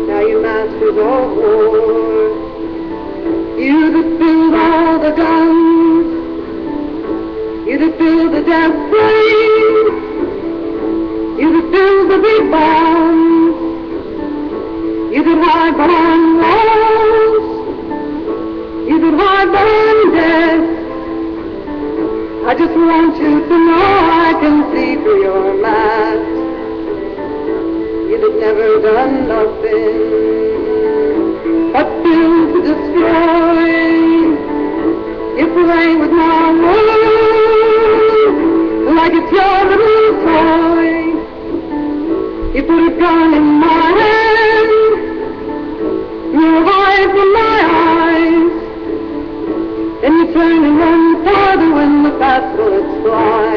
Now you masters of war, you that build all the guns, you that build the death trains, you that build the big bombs, you that hide behind walls, you that hide behind death. I just want you to know I can see through your mask. You that never done nothing but build to destroy. You play with my world like it's your little toy. You put a gun in my hand, you hide from my eyes, then you turn and run farther when the fast bullets fly.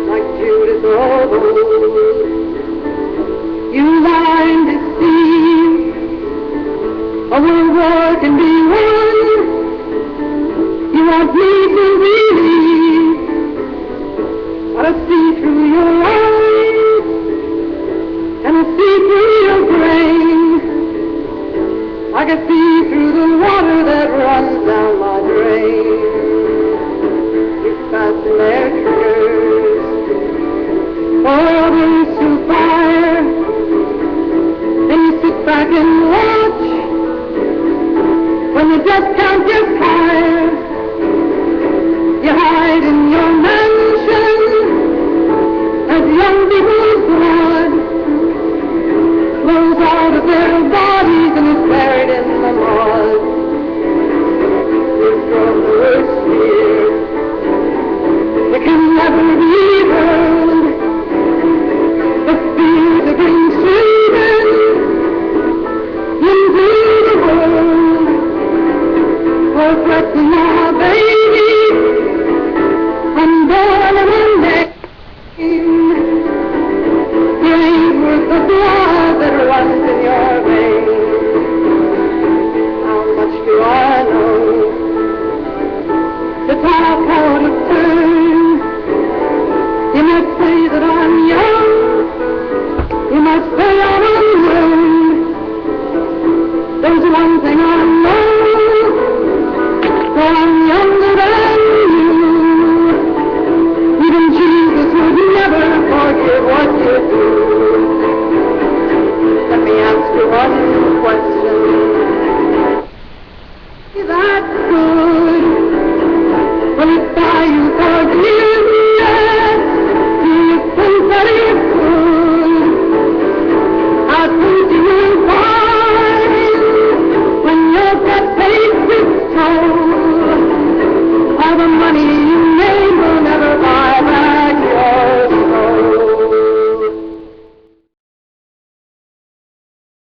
Like Judas of old, you lie and deceive. A world war can be won. You want me to believe, but I see through your eyes, and I see through your brain. I can see through the water that runs down my drain. You fasten their triggers for others to fire. Then you sit back and watch when the death count gets higher. You hide in your mansion as young people's blood flows out of their bodies and is buried in the mud. It's from the worst fear that can never be heard. The fear that brings children into the world. For threatening our baby, unborn and unnamed. You ain't worth the blood that runs in your veins. How much do I know to talk out of turn? You might say that I'm young, you might say I'm unlearned. There's one thing I know, that I'm younger than you. Even Jesus would never forgive what you do. Let me ask you one question. Is that good? Will it buy you forgiveness? Do you think that it could? I think you will find when your debt takes its toll, all the money